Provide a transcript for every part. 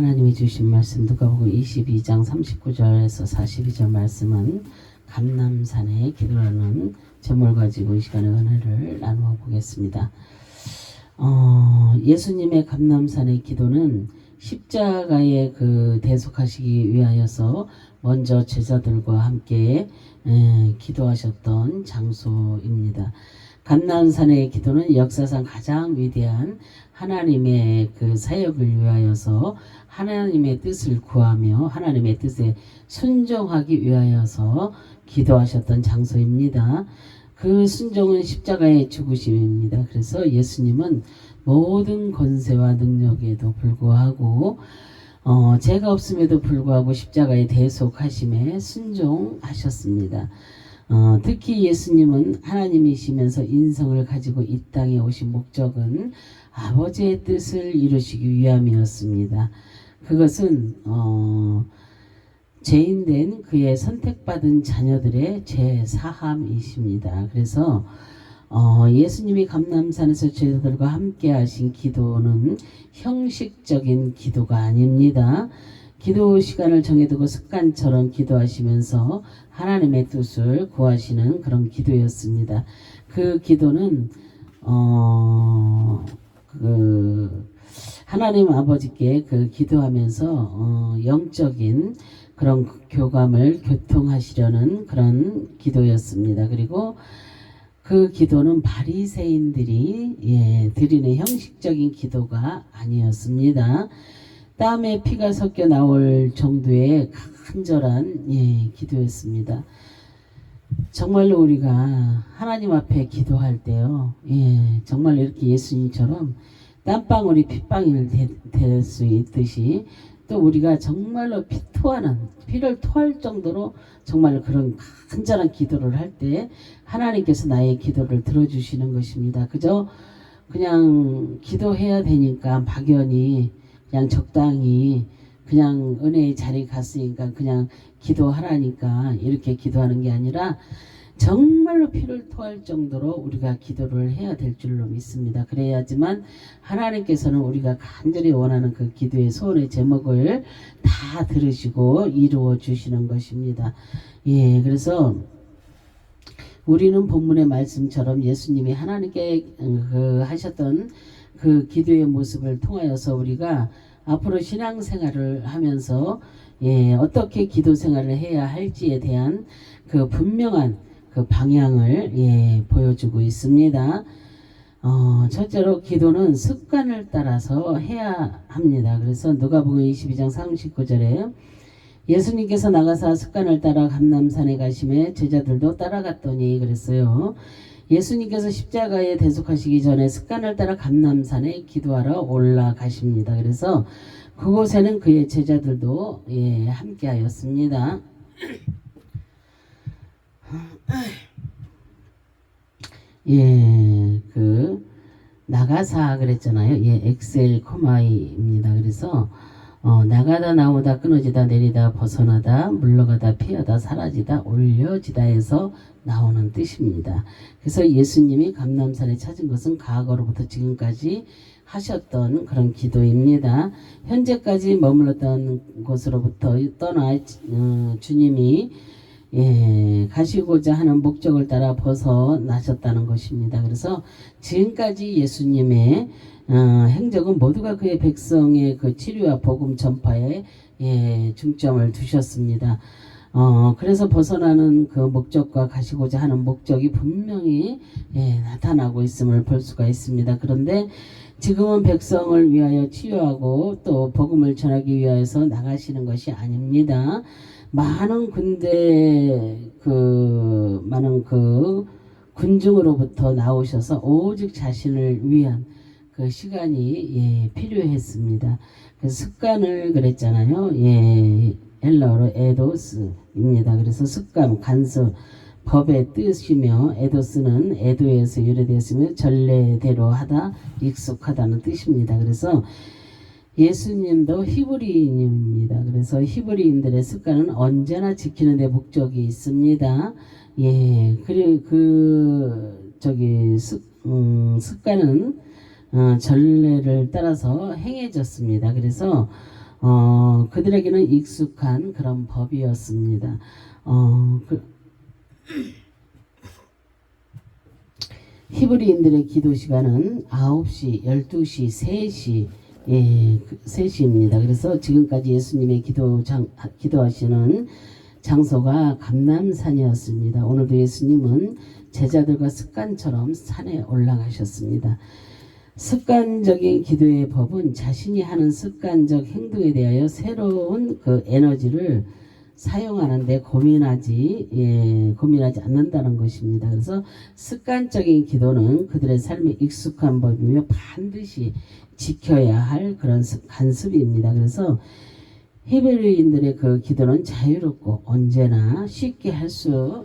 하나님이 주신 말씀 누가복음 22장 39절에서 42절 말씀은 감람산의 기도라는 제목을 가지고 이 시간에 은혜를 나누어 보겠습니다. 예수님의 감람산의 기도는 십자가에 대속하시기 위하여서 먼저 제자들과 함께 기도하셨던 장소입니다. 감람산의 기도는 역사상 가장 위대한 하나님의 사역을 위하여서 하나님의 뜻을 구하며 하나님의 뜻에 순종하기 위하여서 기도하셨던 장소입니다. 그 순종은 십자가의 죽으심입니다. 그래서 예수님은 모든 권세와 능력에도 불구하고 죄가 없음에도 불구하고 십자가의 대속하심에 순종하셨습니다. 특히 예수님은 하나님이시면서 인성을 가지고 이 땅에 오신 목적은 아버지의 뜻을 이루시기 위함이었습니다. 그것은 죄인된 그의 선택받은 자녀들의 죄 사함이십니다. 그래서 예수님이 감람산에서 제자들과 함께 하신 기도는 형식적인 기도가 아닙니다. 기도 시간을 정해두고 습관처럼 기도하시면서 하나님의 뜻을 구하시는 그런 기도였습니다. 그 기도는 하나님 아버지께 기도하면서 영적인 그런 교감을 교통하시려는 그런 기도였습니다. 그리고 그 기도는 바리새인들이 드리는 형식적인 기도가 아니었습니다. 땀에 피가 섞여 나올 정도의 간절한 기도였습니다. 정말로 우리가 하나님 앞에 기도할 때요, 정말 이렇게 예수님처럼 땀방울이 핏방울 될 수 있듯이 또 우리가 정말로 피를 토할 정도로 정말 그런 간절한 기도를 할 때 하나님께서 나의 기도를 들어주시는 것입니다. 그냥 기도해야 되니까 막연히 그냥 적당히 그냥 은혜의 자리에 갔으니까 그냥 기도하라니까 이렇게 기도하는 게 아니라 정말로 피를 토할 정도로 우리가 기도를 해야 될 줄로 믿습니다. 그래야지만 하나님께서는 우리가 간절히 원하는 그 기도의 소원의 제목을 다 들으시고 이루어 주시는 것입니다. 그래서 우리는 본문의 말씀처럼 예수님이 하나님께 하셨던 그 기도의 모습을 통하여서 우리가 앞으로 신앙생활을 하면서 어떻게 기도 생활을 해야 할지에 대한 그 분명한 그 방향을 보여주고 있습니다. 첫째로 기도는 습관을 따라서 해야 합니다. 그래서 누가복음 22장 39절에 예수님께서 나가사 습관을 따라 감람산에 가심에 제자들도 따라갔더니 그랬어요. 예수님께서 십자가에 대속하시기 전에 습관을 따라 감람산에 기도하러 올라가십니다. 그래서 그곳에는 그의 제자들도 함께 하였습니다. 나가사 그랬잖아요. 엑셀 코마이입니다. 그래서 나가다 나오다 끊어지다 내리다 벗어나다 물러가다 피하다 사라지다 올려지다 해서 나오는 뜻입니다. 그래서 예수님이 감람산에 찾은 것은 과거로부터 지금까지 하셨던 그런 기도입니다. 현재까지 머물렀던 곳으로부터 떠나 주님이 가시고자 하는 목적을 따라 벗어나셨다는 것입니다. 그래서 지금까지 예수님의 행적은 모두가 그의 백성의 그 치료와 복음 전파에 중점을 두셨습니다. 그래서 벗어나는 그 목적과 가시고자 하는 목적이 분명히 나타나고 있음을 볼 수가 있습니다. 그런데 지금은 백성을 위하여 치유하고 또 복음을 전하기 위하여서 나가시는 것이 아닙니다. 많은 군중으로부터 나오셔서 오직 자신을 위한 그 시간이 필요했습니다. 그 습관을 그랬잖아요. 헬라어로 에도스입니다. 그래서 습관, 간섭, 법의 뜻이며 에도스는 에도에서 유래되었으며 전례대로 하다, 익숙하다는 뜻입니다. 그래서 예수님도 히브리인입니다. 그래서 히브리인들의 습관은 언제나 지키는 데 목적이 있습니다. 그리고 습관은 전례를 따라서 행해졌습니다. 그래서 그들에게는 익숙한 그런 법이었습니다. 히브리인들의 기도 시간은 9시, 12시, 3시, 3시입니다. 그래서 지금까지 예수님의 기도하시는 장소가 감람산이었습니다. 오늘도 예수님은 제자들과 습관처럼 산에 올라가셨습니다. 습관적인 기도의 법은 자신이 하는 습관적 행동에 대하여 새로운 그 에너지를 사용하는데 고민하지 않는다는 것입니다. 그래서 습관적인 기도는 그들의 삶에 익숙한 법이며 반드시 지켜야 할 그런 관습입니다. 그래서 히브리인들의 그 기도는 자유롭고 언제나 쉽게 할 수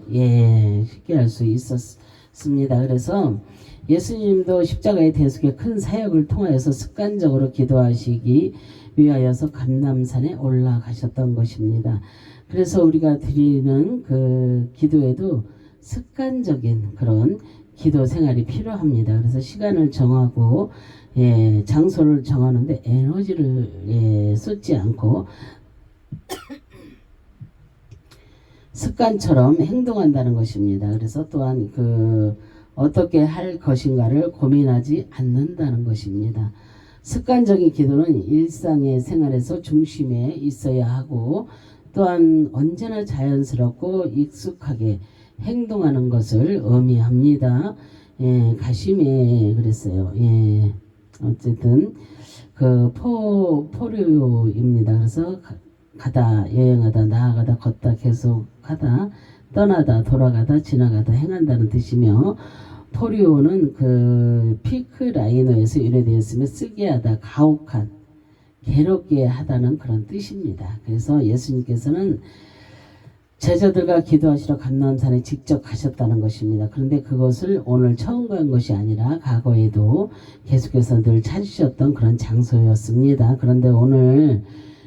있었습니다. 그래서 예수님도 십자가의 대속의 큰 사역을 통하여서 습관적으로 기도하시기 위하여서 감람산에 올라가셨던 것입니다. 그래서 우리가 드리는 그 기도에도 습관적인 그런 기도 생활이 필요합니다. 그래서 시간을 정하고 장소를 정하는데 에너지를 쏟지 않고 습관처럼 행동한다는 것입니다. 그래서 또한 어떻게 할 것인가를 고민하지 않는다는 것입니다. 습관적인 기도는 일상의 생활에서 중심에 있어야 하고 또한 언제나 자연스럽고 익숙하게 행동하는 것을 의미합니다. 가심에 그랬어요. 어쨌든 포류입니다. 그래서 가다, 여행하다, 나아가다, 걷다, 계속하다, 떠나다, 돌아가다, 지나가다, 행한다는 뜻이며 포류는 피크 라이너에서 유래되었으며 쓰게 하다, 가혹한, 괴롭게 하다는 그런 뜻입니다. 그래서 예수님께서는 제자들과 기도하시러 감람산에 직접 가셨다는 것입니다. 그런데 그것을 오늘 처음 간 것이 아니라 과거에도 계속해서 늘 찾으셨던 그런 장소였습니다. 그런데 오늘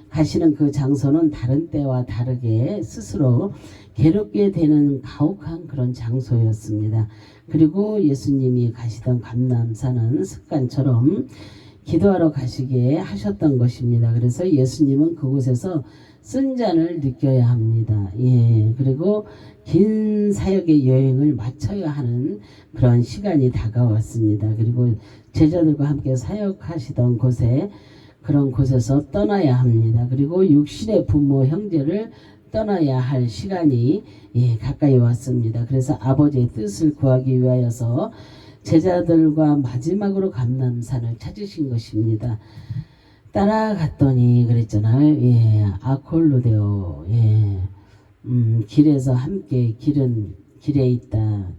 가시는 그 장소는 다른 때와 다르게 스스로 괴롭게 되는 가혹한 그런 장소였습니다. 그리고 예수님이 가시던 감람산은 습관처럼 기도하러 가시게 하셨던 것입니다. 그래서 예수님은 그곳에서 쓴 잔을 느껴야 합니다. 그리고 긴 사역의 여행을 마쳐야 하는 그런 시간이 다가왔습니다. 그리고 제자들과 함께 사역하시던 그런 곳에서 떠나야 합니다. 그리고 육신의 부모 형제를 떠나야 할 시간이 가까이 왔습니다. 그래서 아버지의 뜻을 구하기 위하여서 제자들과 마지막으로 감람산을 찾으신 것입니다. 따라갔더니 그랬잖아요. 아콜루데오. 길에서 함께 길에 있다.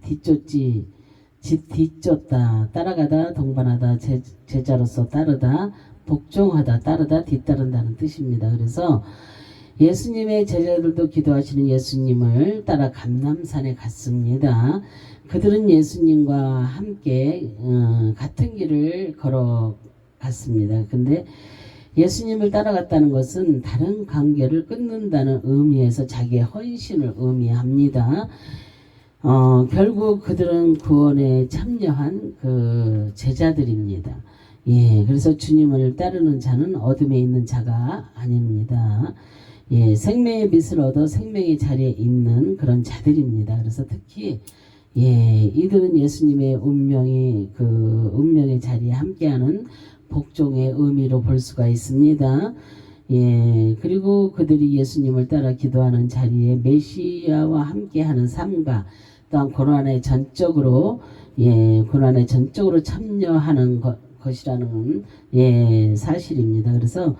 뒤쫓다. 따라가다, 동반하다, 제자로서 따르다, 복종하다, 따르다, 뒤따른다는 뜻입니다. 그래서 예수님의 제자들도 기도하시는 예수님을 따라 감람산에 갔습니다. 그들은 예수님과 함께 같은 길을 걸어갔습니다. 근데 예수님을 따라갔다는 것은 다른 관계를 끊는다는 의미에서 자기의 헌신을 의미합니다. 결국 그들은 구원에 참여한 그 제자들입니다. 그래서 주님을 따르는 자는 어둠에 있는 자가 아닙니다. 생명의 빛을 얻어 생명의 자리에 있는 그런 자들입니다. 그래서 특히 이들은 예수님의 운명의 자리에 함께하는 복종의 의미로 볼 수가 있습니다. 그리고 그들이 예수님을 따라 기도하는 자리에 메시아와 함께하는 삶과 또한 고난에 전적으로 참여하는 것이라는 사실입니다. 그래서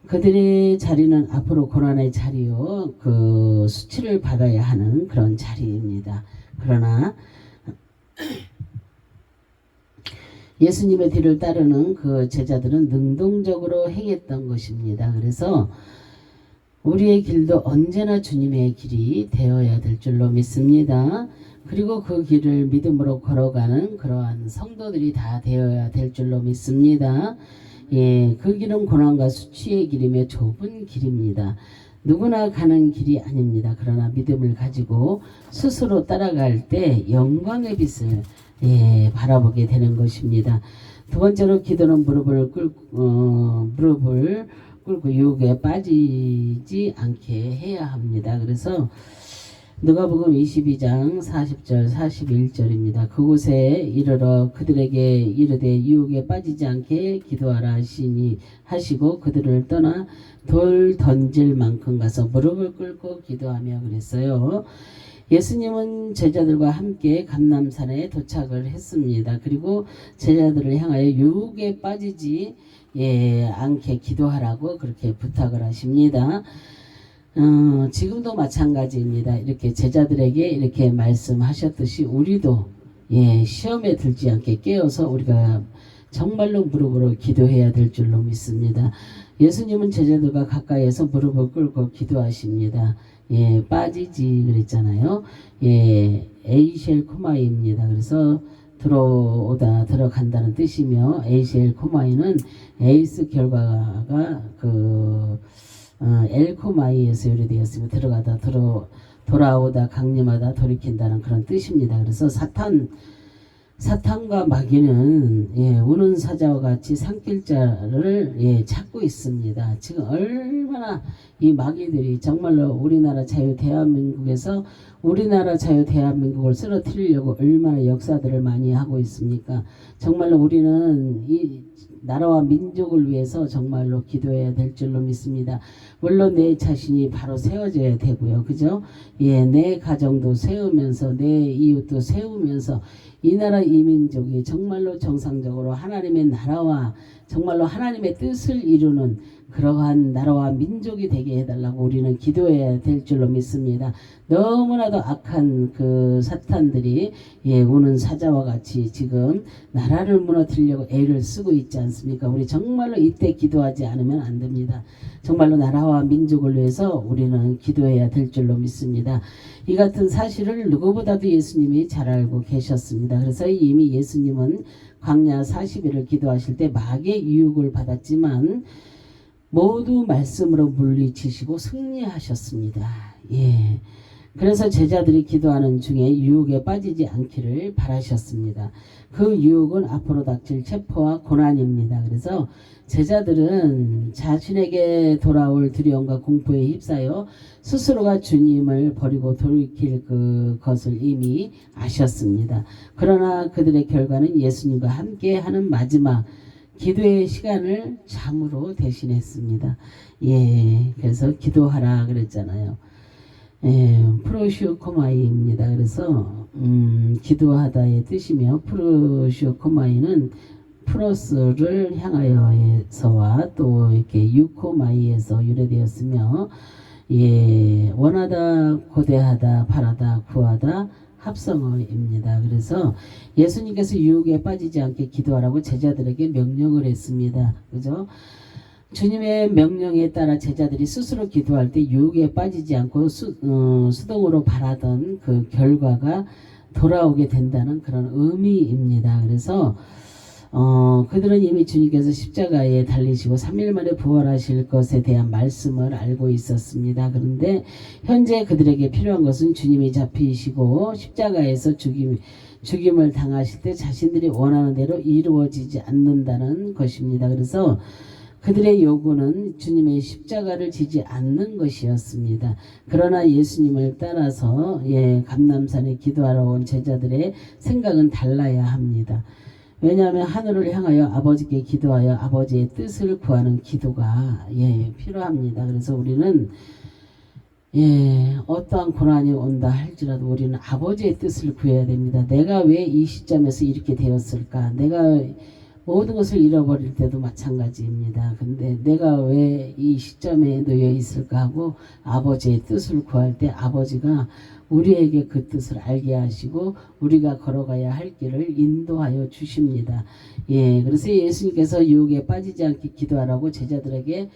그들의 자리는 앞으로 고난의 자리요, 수치를 받아야 하는 그런 자리입니다. 그러나 예수님의 뒤를 따르는 그 제자들은 능동적으로 행했던 것입니다. 그래서 우리의 길도 언제나 주님의 길이 되어야 될 줄로 믿습니다. 그리고 그 길을 믿음으로 걸어가는 그러한 성도들이 다 되어야 될 줄로 믿습니다. 그 길은 고난과 수치의 길이며 좁은 길입니다. 누구나 가는 길이 아닙니다. 그러나 믿음을 가지고 스스로 따라갈 때 영광의 빛을 바라보게 되는 것입니다. 두 번째로 기도는 무릎을 꿇고 유혹에 빠지지 않게 해야 합니다. 그래서 누가복음 22장 40절 41절입니다. 그곳에 이르러 그들에게 이르되 유혹에 빠지지 않게 기도하라 하시고 그들을 떠나 돌 던질 만큼 가서 무릎을 꿇고 기도하며 그랬어요. 예수님은 제자들과 함께 감람산에 도착을 했습니다. 그리고 제자들을 향하여 유혹에 빠지지 않게 기도하라고 그렇게 부탁을 하십니다. 지금도 마찬가지입니다. 이렇게 제자들에게 이렇게 말씀하셨듯이 우리도 시험에 들지 않게 깨어서 우리가 정말로 무릎으로 기도해야 될 줄로 믿습니다. 예수님은 제자들과 가까이에서 무릎을 꿇고 기도하십니다. 빠지지 그랬잖아요. 에이셀 코마이입니다. 그래서 들어오다 들어간다는 뜻이며 에이셀 코마이는 에이스 결과가 엘코마이에서 유래되었으며 들어가다 돌아오다 강림하다 돌이킨다는 그런 뜻입니다. 그래서 사탄과 마귀는 우는 사자와 같이 산길자를 찾고 있습니다. 지금 얼마나 이 마귀들이 정말로 우리나라 자유 대한민국에서 우리나라 자유 대한민국을 쓰러뜨리려고 얼마나 역사들을 많이 하고 있습니까? 정말로 우리는 이 나라와 민족을 위해서 정말로 기도해야 될 줄로 믿습니다. 물론 내 자신이 바로 세워져야 되고요. 그죠? 내 가정도 세우면서 내 이웃도 세우면서 이 나라 이 민족이 정말로 정상적으로 하나님의 나라와 정말로 하나님의 뜻을 이루는 그러한 나라와 민족이 되게 해달라고 우리는 기도해야 될 줄로 믿습니다. 너무나도 악한 그 사탄들이 우는 사자와 같이 지금 나라를 무너뜨리려고 애를 쓰고 있지 않습니까? 우리 정말로 이때 기도하지 않으면 안 됩니다. 정말로 나라와 민족을 위해서 우리는 기도해야 될 줄로 믿습니다. 이 같은 사실을 누구보다도 예수님이 잘 알고 계셨습니다. 그래서 이미 예수님은 광야 40일을 기도하실 때 마귀의 유혹을 받았지만 모두 말씀으로 물리치시고 승리하셨습니다. 그래서 제자들이 기도하는 중에 유혹에 빠지지 않기를 바라셨습니다. 그 유혹은 앞으로 닥칠 체포와 고난입니다. 그래서 제자들은 자신에게 돌아올 두려움과 공포에 휩싸여 스스로가 주님을 버리고 돌이킬 그것을 이미 아셨습니다. 그러나 그들의 결과는 예수님과 함께하는 마지막 기도의 시간을 잠으로 대신했습니다. 그래서 기도하라 그랬잖아요. 프로시오코마이입니다. 그래서 기도하다의 뜻이며 프로시오코마이는 프로스를 향하여서와 또 이렇게 유코마이에서 유래되었으며 원하다, 고대하다, 바라다, 구하다 합성어입니다. 그래서 예수님께서 유혹에 빠지지 않게 기도하라고 제자들에게 명령을 했습니다. 그죠? 주님의 명령에 따라 제자들이 스스로 기도할 때 유혹에 빠지지 않고 수동으로 바라던 그 결과가 돌아오게 된다는 그런 의미입니다. 그래서 그들은 이미 주님께서 십자가에 달리시고 3일 만에 부활하실 것에 대한 말씀을 알고 있었습니다. 그런데 현재 그들에게 필요한 것은 주님이 잡히시고 십자가에서 죽임을 당하실 때 자신들이 원하는 대로 이루어지지 않는다는 것입니다. 그래서 그들의 요구는 주님의 십자가를 지지 않는 것이었습니다. 그러나 예수님을 따라서 감람산에 기도하러 온 제자들의 생각은 달라야 합니다. 왜냐하면 하늘을 향하여 아버지께 기도하여 아버지의 뜻을 구하는 기도가 필요합니다. 그래서 우리는 어떠한 고난이 온다 할지라도 우리는 아버지의 뜻을 구해야 됩니다. 내가 왜 이 시점에서 이렇게 되었을까? 내가 모든 것을 잃어버릴 때도 마찬가지입니다. 근데 내가 왜 이 시점에 놓여 있을까 하고 아버지의 뜻을 구할 때 아버지가 우리에게 그 뜻을 알게 하시고 우리가 걸어가야 할 길을 인도하여 주십니다. 그래서 예수님께서 유혹에 빠지지 않게 기도하라고 제자들에게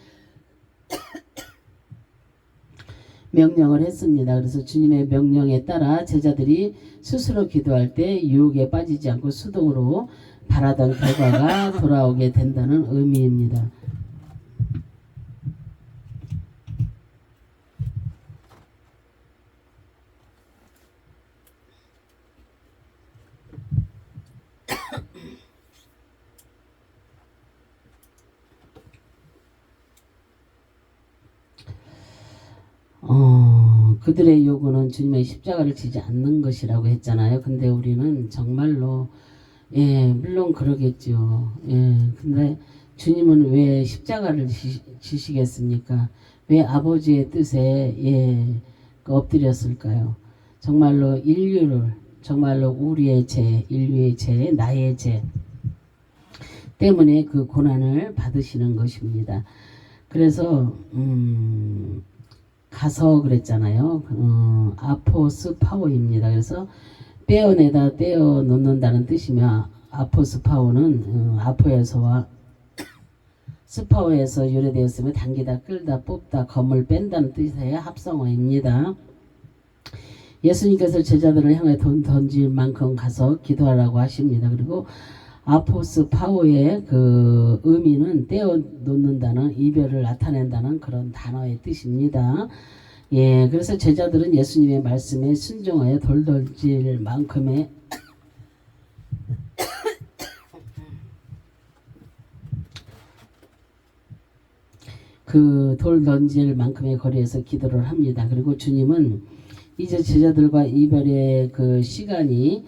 명령을 했습니다. 그래서 주님의 명령에 따라 제자들이 스스로 기도할 때 유혹에 빠지지 않고 수동으로 바라던 결과가 돌아오게 된다는 의미입니다. 그들의 요구는 주님의 십자가를 지지 않는 것이라고 했잖아요. 근데 우리는 정말로 물론 그러겠죠. 근데 주님은 왜 십자가를 지시겠습니까? 왜 아버지의 뜻에 엎드렸을까요? 정말로 인류를 정말로 우리의 죄, 인류의 죄, 나의 죄 때문에 그 고난을 받으시는 것입니다. 그래서 가서 그랬잖아요. 아포스 파워입니다. 그래서 떼어내다 떼어 놓는다는 뜻이며 아포스 파워는 아포에서와 스파워에서 유래되었으며 당기다 끌다 뽑다 검을 뺀다는 뜻의 합성어입니다. 예수님께서 제자들을 향해 돈 던질 만큼 가서 기도하라고 하십니다. 그리고 아포스 파워의 그 의미는 떼어 놓는다는 이별을 나타낸다는 그런 단어의 뜻입니다. 그래서 제자들은 예수님의 말씀에 순종하여 돌 던질 만큼의 그 돌 던질 만큼의 거리에서 기도를 합니다. 그리고 주님은 이제 제자들과 이별의 그 시간이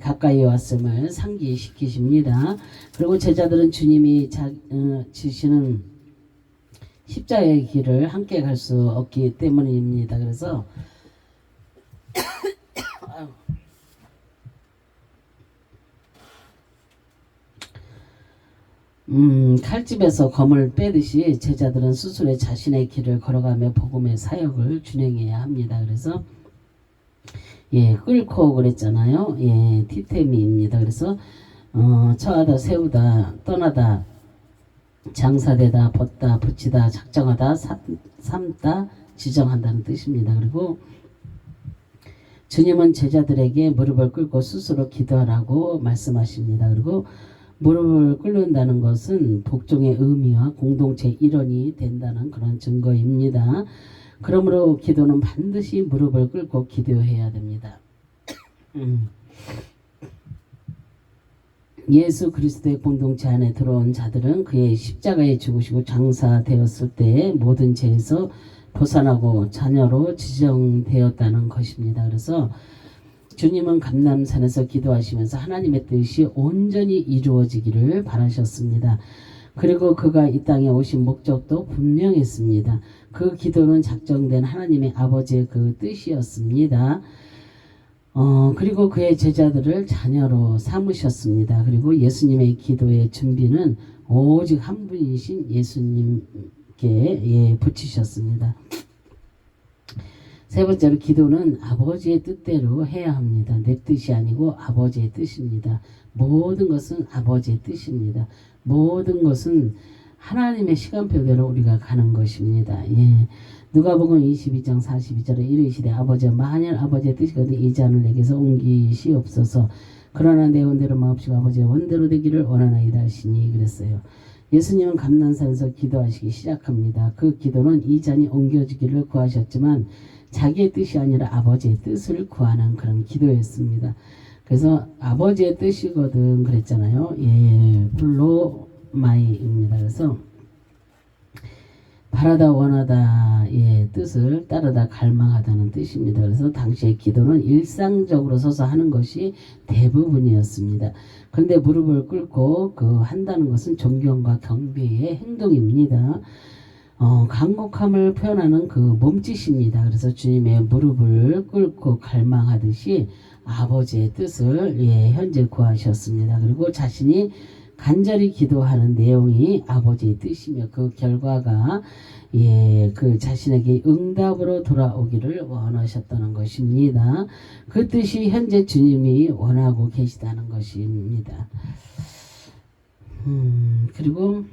가까이 왔음을 상기시키십니다. 그리고 제자들은 주님이 지시는 십자가의 길을 함께 갈 수 없기 때문입니다. 그래서 칼집에서 검을 빼듯이 제자들은 스스로 자신의 길을 걸어가며 복음의 사역을 준행해야 합니다. 그래서 끓고 그랬잖아요. 티테미입니다. 그래서 처하다 세우다 떠나다 장사되다 벗다 붙이다 작정하다 삼다 지정한다는 뜻입니다. 그리고 주님은 제자들에게 무릎을 꿇고 스스로 기도하라고 말씀하십니다. 그리고 무릎을 꿇는다는 것은 복종의 의미와 공동체 일원이 된다는 그런 증거입니다. 그러므로 기도는 반드시 무릎을 꿇고 기도해야 됩니다. 예수 그리스도의 공동체 안에 들어온 자들은 그의 십자가에 죽으시고 장사되었을 때 모든 죄에서 벗어나고 자녀로 지정되었다는 것입니다. 그래서 주님은 감람산에서 기도하시면서 하나님의 뜻이 온전히 이루어지기를 바라셨습니다. 그리고 그가 이 땅에 오신 목적도 분명했습니다. 그 기도는 작정된 하나님의 아버지의 그 뜻이었습니다. 그리고 그의 제자들을 자녀로 삼으셨습니다. 그리고 예수님의 기도의 준비는 오직 한 분이신 예수님께 붙이셨습니다. 세 번째로 기도는 아버지의 뜻대로 해야 합니다. 내 뜻이 아니고 아버지의 뜻입니다. 모든 것은 아버지의 뜻입니다. 모든 것은 하나님의 시간표대로 우리가 가는 것입니다. 누가복음 22장 42절에 이르시되 아버지여 만일 아버지의 뜻이거든 이 잔을 내게서 옮기시옵소서. 그러나 내 원대로 마옵시고 아버지의 원대로 되기를 원하나이다 하시니 그랬어요. 예수님은 감난산에서 기도하시기 시작합니다. 그 기도는 이 잔이 옮겨지기를 구하셨지만 자기의 뜻이 아니라 아버지의 뜻을 구하는 그런 기도였습니다. 그래서 아버지의 뜻이거든 그랬잖아요. 블로마이입니다. 그래서 바라다 원하다 뜻을 따르다 갈망하다는 뜻입니다. 그래서 당시의 기도는 일상적으로 서서 하는 것이 대부분이었습니다. 그런데 무릎을 꿇고 한다는 것은 존경과 경배의 행동입니다. 간곡함을 표현하는 그 몸짓입니다. 그래서 주님의 무릎을 꿇고 갈망하듯이 아버지의 뜻을 현재 구하셨습니다. 그리고 자신이 간절히 기도하는 내용이 아버지의 뜻이며 그 결과가 그 자신에게 응답으로 돌아오기를 원하셨다는 것입니다. 그 뜻이 현재 주님이 원하고 계시다는 것입니다. 그리고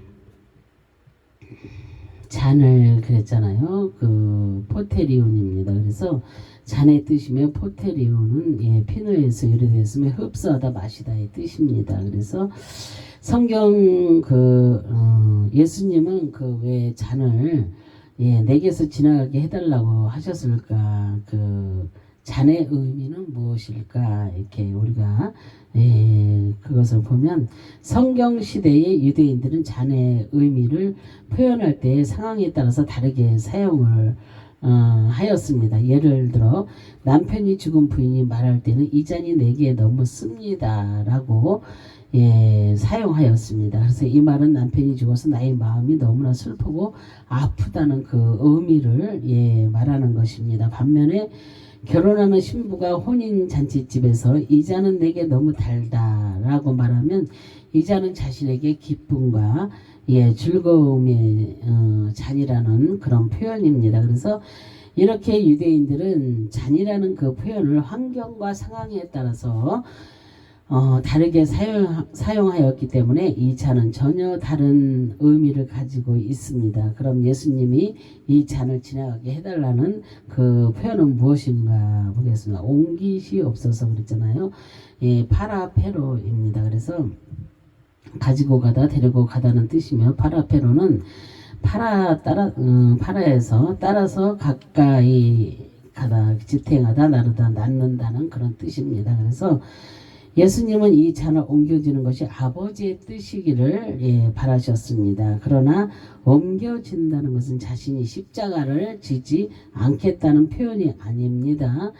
잔을 그랬잖아요. 그 포테리온입니다. 그래서 잔의 뜻이며 포테리온은 피노에서 유래되었으며 흡수하다 마시다의 뜻입니다. 그래서 성경 예수님은 그 왜 잔을 내게서 지나가게 해달라고 하셨을까? 그 잔의 의미는 무엇일까? 이렇게 우리가 그것을 보면 성경 시대의 유대인들은 잔의 의미를 표현할 때 상황에 따라서 다르게 사용을 하였습니다. 예를 들어 남편이 죽은 부인이 말할 때는 이 잔이 내게 너무 씁니다라고 사용하였습니다. 그래서 이 말은 남편이 죽어서 나의 마음이 너무나 슬프고 아프다는 그 의미를 말하는 것입니다. 반면에 결혼하는 신부가 혼인 잔치집에서 이 잔은 내게 너무 달다라고 말하면 이 잔은 자신에게 기쁨과 즐거움의 잔이라는 그런 표현입니다. 그래서 이렇게 유대인들은 잔이라는 그 표현을 환경과 상황에 따라서 다르게 사용하였기 때문에 이 잔은 전혀 다른 의미를 가지고 있습니다. 그럼 예수님이 이 잔을 지나가게 해달라는 그 표현은 무엇인가 보겠습니다. 옮기시옵소서 그랬잖아요. 파라페로입니다. 그래서 가지고 가다, 데리고 가다는 뜻이며 파라페로는 파라에서 따라서 가까이 가다, 지탱하다, 나르다, 낳는다는 그런 뜻입니다. 그래서 예수님은 이 잔을 옮겨지는 것이 아버지의 뜻이기를 바라셨습니다. 그러나 옮겨진다는 것은 자신이 십자가를 지지 않겠다는 표현이 아닙니다.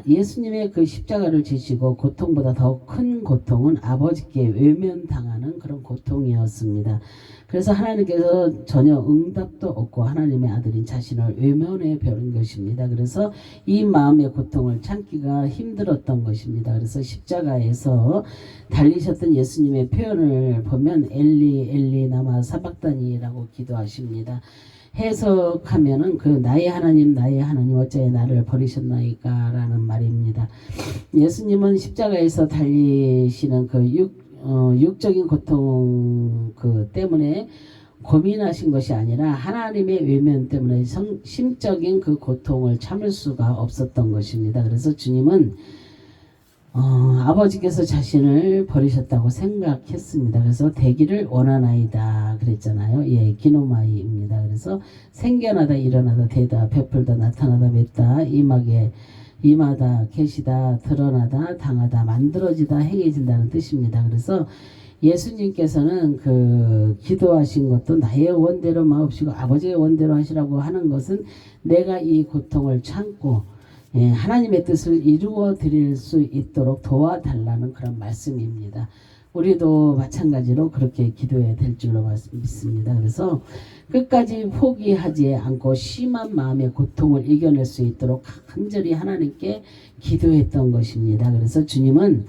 예수님의 그 십자가를 지시고 고통보다 더 큰 고통은 아버지께 외면당하는 그런 고통이었습니다. 그래서 하나님께서 전혀 응답도 없고 하나님의 아들인 자신을 외면해 버린 것입니다. 그래서 이 마음의 고통을 참기가 힘들었던 것입니다. 그래서 십자가에서 달리셨던 예수님의 표현을 보면 엘리 엘리 나마 사박다니라고 기도하십니다. 해석하면은 그 나의 하나님 어찌하여 나를 버리셨나이까 라는 말입니다. 예수님은 십자가에서 달리시는 그 육적인 고통 때문에 고민하신 것이 아니라 하나님의 외면 때문에 심적인 그 고통을 참을 수가 없었던 것입니다. 그래서 주님은 아버지께서 자신을 버리셨다고 생각했습니다. 그래서 되기를 원하나이다 그랬잖아요. 기노마이입니다. 그래서 생겨나다 일어나다 되다 베풀다 나타나다 맺다 임하다 계시다 드러나다 당하다 만들어지다 행해진다는 뜻입니다. 그래서 예수님께서는 그 기도하신 것도 나의 원대로 마옵시고 아버지의 원대로 하시라고 하는 것은 내가 이 고통을 참고 하나님의 뜻을 이루어 드릴 수 있도록 도와달라는 그런 말씀입니다. 우리도 마찬가지로 그렇게 기도해야 될 줄로 믿습니다. 그래서 끝까지 포기하지 않고 심한 마음의 고통을 이겨낼 수 있도록 간절히 하나님께 기도했던 것입니다. 그래서 주님은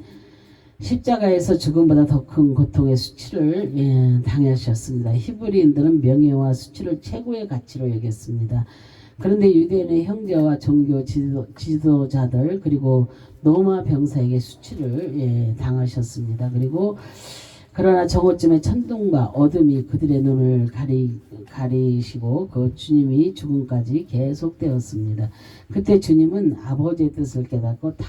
십자가에서 죽음보다 더 큰 고통의 수치를 당하셨습니다. 히브리인들은 명예와 수치를 최고의 가치로 여겼습니다. 그런데 유대인의 형제와 종교 지도자들 그리고 로마 병사에게 수치를 당하셨습니다. 그리고 그러나 정오쯤에 천둥과 어둠이 그들의 눈을 가리시고 그 주님이 죽음까지 계속되었습니다. 그때 주님은 아버지의 뜻을 깨닫고 다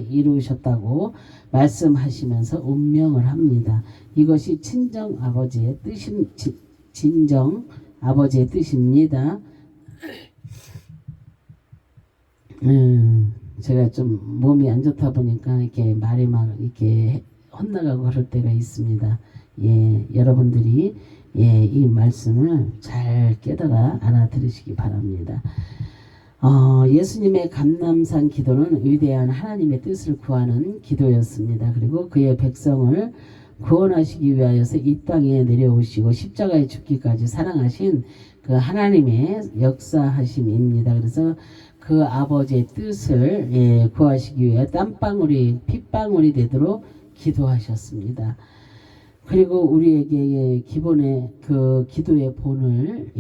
이루셨다고 말씀하시면서 운명을 합니다. 이것이 진정 아버지의 뜻입니다. 제가 좀 몸이 안 좋다 보니까 이렇게 말이 막 이렇게 헛나가고 그럴 때가 있습니다. 여러분들이 이 말씀을 잘 깨달아 알아들으시기 바랍니다. 예수님의 감람산 기도는 위대한 하나님의 뜻을 구하는 기도였습니다. 그리고 그의 백성을 구원하시기 위하여서 이 땅에 내려오시고 십자가에 죽기까지 사랑하신 그 하나님의 역사하심입니다. 그래서 그 아버지의 뜻을 구하시기 위해 핏방울이 되도록 기도하셨습니다. 그리고 우리에게 기본의 그 기도의 본을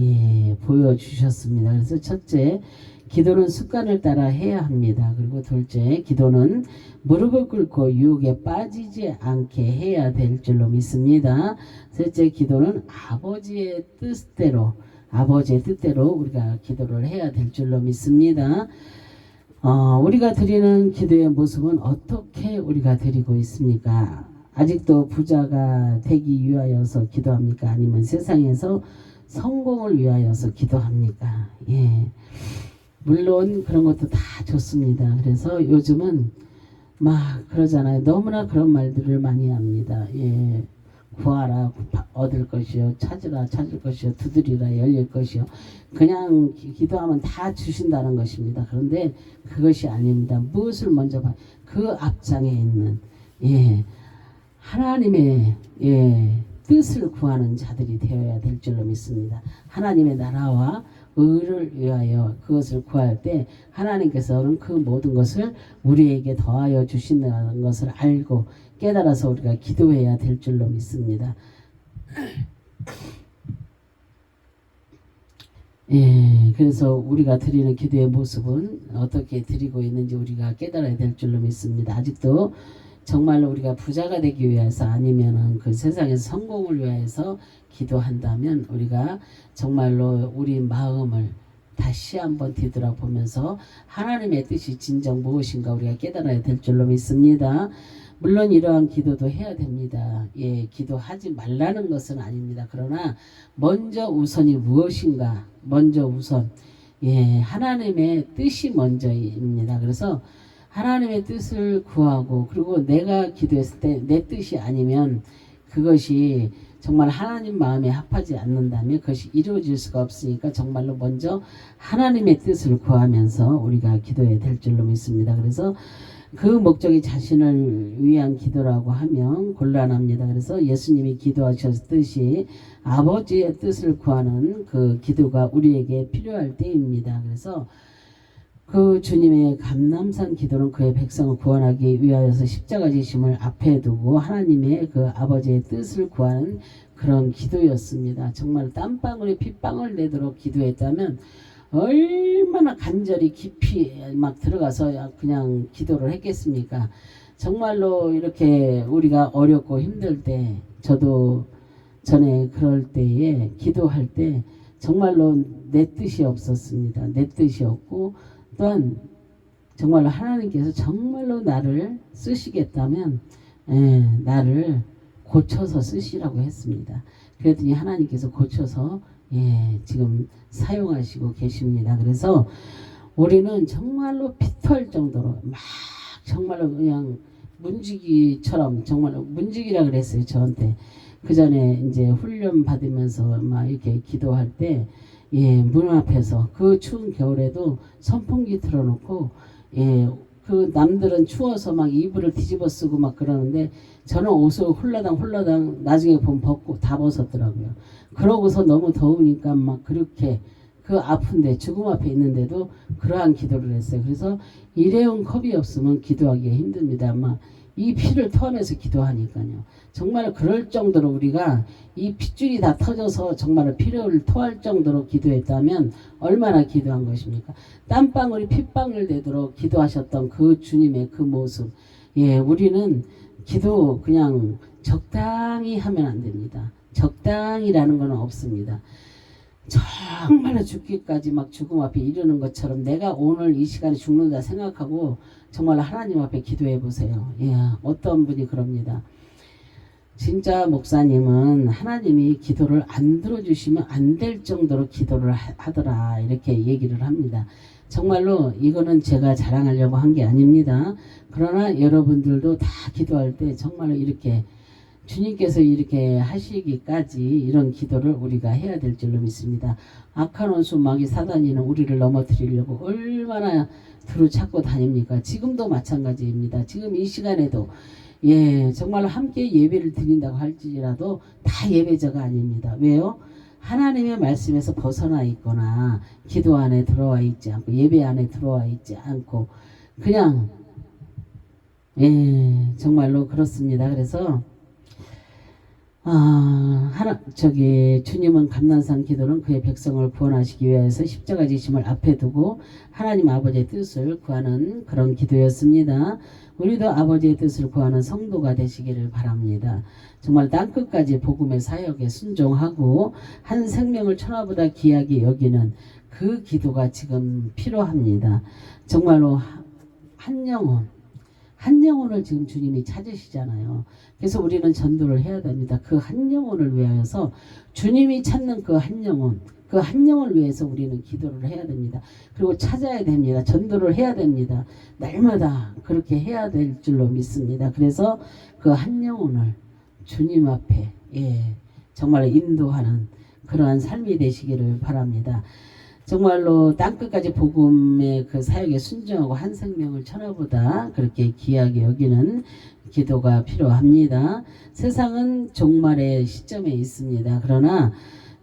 보여주셨습니다. 그래서 첫째, 기도는 습관을 따라 해야 합니다. 그리고 둘째, 기도는 무릎을 꿇고 유혹에 빠지지 않게 해야 될 줄로 믿습니다. 셋째, 기도는 아버지의 뜻대로 우리가 기도를 해야 될 줄로 믿습니다. 우리가 드리는 기도의 모습은 어떻게 우리가 드리고 있습니까? 아직도 부자가 되기 위하여서 기도합니까? 아니면 세상에서 성공을 위하여서 기도합니까? 물론 그런 것도 다 좋습니다. 그래서 요즘은 막 그러잖아요. 너무나 그런 말들을 많이 합니다. 구하라 얻을 것이요, 찾으라 찾을 것이요, 두드리라 열릴 것이요. 그냥 기도하면 다 주신다는 것입니다. 그런데 그것이 아닙니다. 무엇을 먼저 그 앞장에 있는 하나님의 뜻을 구하는 자들이 되어야 될 줄로 믿습니다. 하나님의 나라와 의를 위하여 그것을 구할 때 하나님께서는 그 모든 것을 우리에게 더하여 주신다는 것을 알고 깨달아서 우리가 기도해야 될 줄로 믿습니다. 그래서 우리가 드리는 기도의 모습은 어떻게 드리고 있는지 우리가 깨달아야 될 줄로 믿습니다. 아직도 정말로 우리가 부자가 되기 위해서 아니면은 그 세상에서 성공을 위해서 기도한다면 우리가 정말로 우리 마음을 다시 한번 뒤돌아보면서 하나님의 뜻이 진정 무엇인가 우리가 깨달아야 될 줄로 믿습니다. 물론 이러한 기도도 해야 됩니다. 기도하지 말라는 것은 아닙니다. 그러나 먼저 우선이 무엇인가, 먼저 우선 하나님의 뜻이 먼저입니다. 그래서 하나님의 뜻을 구하고, 그리고 내가 기도했을 때 내 뜻이 아니면 그것이 정말 하나님 마음에 합하지 않는다면 그것이 이루어질 수가 없으니까 정말로 먼저 하나님의 뜻을 구하면서 우리가 기도해야 될 줄로 믿습니다. 그래서 그 목적이 자신을 위한 기도라고 하면 곤란합니다. 그래서 예수님이 기도하셨듯이 아버지의 뜻을 구하는 그 기도가 우리에게 필요할 때입니다. 그래서 그 주님의 감람산 기도는 그의 백성을 구원하기 위하여서 십자가 지심을 앞에 두고 하나님의 그 아버지의 뜻을 구하는 그런 기도였습니다. 정말 땀방울에 핏방울 내도록 기도했다면 얼마나 간절히 깊이 막 들어가서 그냥 기도를 했겠습니까? 정말로 이렇게 우리가 어렵고 힘들 때, 저도 전에 그럴 때에 기도할 때 정말로 내 뜻이 없었습니다. 내 뜻이 없고, 또한 정말로 하나님께서 정말로 나를 쓰시겠다면 나를 고쳐서 쓰시라고 했습니다. 그랬더니 하나님께서 고쳐서 지금 사용하시고 계십니다. 그래서 우리는 정말로 피털 정도로 막 정말로 그냥 문지기처럼, 정말로 문지기라 그랬어요. 저한테 그 전에 이제 훈련 받으면서 막 이렇게 기도할 때 문 앞에서 그 추운 겨울에도 선풍기 틀어놓고 그 남들은 추워서 막 이불을 뒤집어 쓰고 막 그러는데 저는 옷을 홀라당 나중에 보면 벗고 다 벗었더라고요. 그러고서 너무 더우니까 막 그렇게 그 아픈데 죽음 앞에 있는데도 그러한 기도를 했어요. 그래서 일회용 컵이 없으면 기도하기가 힘듭니다. 막 이 피를 토하면서 기도하니까요. 정말 그럴 정도로 우리가 이 핏줄이 다 터져서 정말 피를 토할 정도로 기도했다면 얼마나 기도한 것입니까? 땀방울이 핏방울 되도록 기도하셨던 그 주님의 그 모습. 우리는 기도 그냥 적당히 하면 안 됩니다. 적당히라는 건 없습니다. 정말로 죽기까지 막 죽음 앞에 이르는 것처럼 내가 오늘 이 시간에 죽는다 생각하고 정말로 하나님 앞에 기도해 보세요. 어떤 분이 그럽니다. 진짜 목사님은 하나님이 기도를 안 들어주시면 안 될 정도로 기도를 하더라, 이렇게 얘기를 합니다. 정말로 이거는 제가 자랑하려고 한 게 아닙니다. 그러나 여러분들도 다 기도할 때 정말로 이렇게 주님께서 이렇게 하시기까지 이런 기도를 우리가 해야 될 줄로 믿습니다. 악한 원수 마귀 사단이는 우리를 넘어뜨리려고 얼마나 두루찾고 다닙니까? 지금도 마찬가지입니다. 지금 이 시간에도 정말 함께 예배를 드린다고 할지라도 다 예배자가 아닙니다. 왜요? 하나님의 말씀에서 벗어나 있거나 기도 안에 들어와 있지 않고 예배 안에 들어와 있지 않고 그냥 정말로 그렇습니다. 그래서 주님은 감난산 기도는 그의 백성을 구원하시기 위해서 십자가 지심을 앞에 두고 하나님 아버지의 뜻을 구하는 그런 기도였습니다. 우리도 아버지의 뜻을 구하는 성도가 되시기를 바랍니다. 정말 땅끝까지 복음의 사역에 순종하고 한 생명을 천하보다 귀하게 여기는 그 기도가 지금 필요합니다. 정말로 한 영혼을 지금 주님이 찾으시잖아요. 그래서 우리는 전도를 해야 됩니다. 그 한 영혼을 위하여서 주님이 찾는 그 한 영혼을 위해서 우리는 기도를 해야 됩니다. 그리고 찾아야 됩니다. 전도를 해야 됩니다. 날마다 그렇게 해야 될 줄로 믿습니다. 그래서 그 한 영혼을 주님 앞에 정말 인도하는 그러한 삶이 되시기를 바랍니다. 정말로 땅끝까지 복음의 그 사역에 순종하고 한 생명을 천하보다 그렇게 귀하게 여기는 기도가 필요합니다. 세상은 종말의 시점에 있습니다. 그러나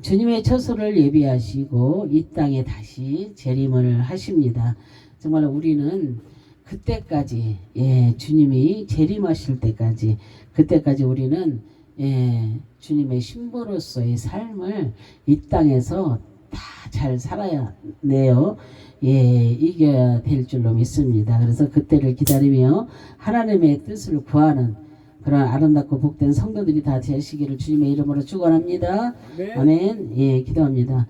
주님의 처소를 예비하시고 이 땅에 다시 재림을 하십니다. 정말 우리는 그때까지 주님이 재림하실 때까지 그때까지 우리는 주님의 신부로서의 삶을 이 땅에서 다 잘 살아야 내요. 이겨야 될 줄로 믿습니다. 그래서 그때를 기다리며 하나님의 뜻을 구하는 그런 아름답고 복된 성도들이 다 되시기를 주님의 이름으로 축원합니다. 아멘. 기도합니다.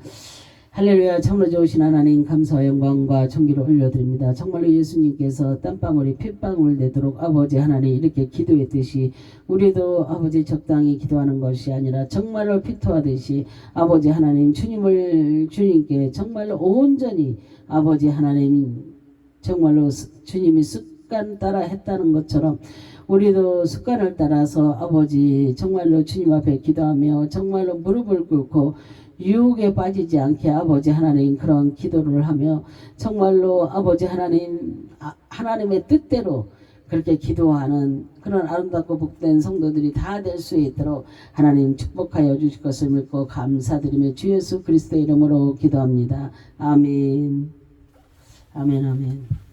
할렐루야. 참으로 좋으신 하나님 감사와 영광과 존귀를 올려드립니다. 정말로 예수님께서 땀방울이 핏방울 되도록 아버지 하나님 이렇게 기도했듯이 우리도 아버지 적당히 기도하는 것이 아니라 정말로 피토하듯이 아버지 하나님 주님께 정말로 온전히 아버지 하나님 정말로 주님이 습관 따라 했다는 것처럼 우리도 습관을 따라서 아버지 정말로 주님 앞에 기도하며 정말로 무릎을 꿇고 유혹에 빠지지 않게 아버지 하나님 그런 기도를 하며 정말로 아버지 하나님의 뜻대로 그렇게 기도하는 그런 아름답고 복된 성도들이 다 될 수 있도록 하나님 축복하여 주실 것을 믿고 감사드리며 주 예수 그리스도의 이름으로 기도합니다. 아멘. 아멘. 아멘.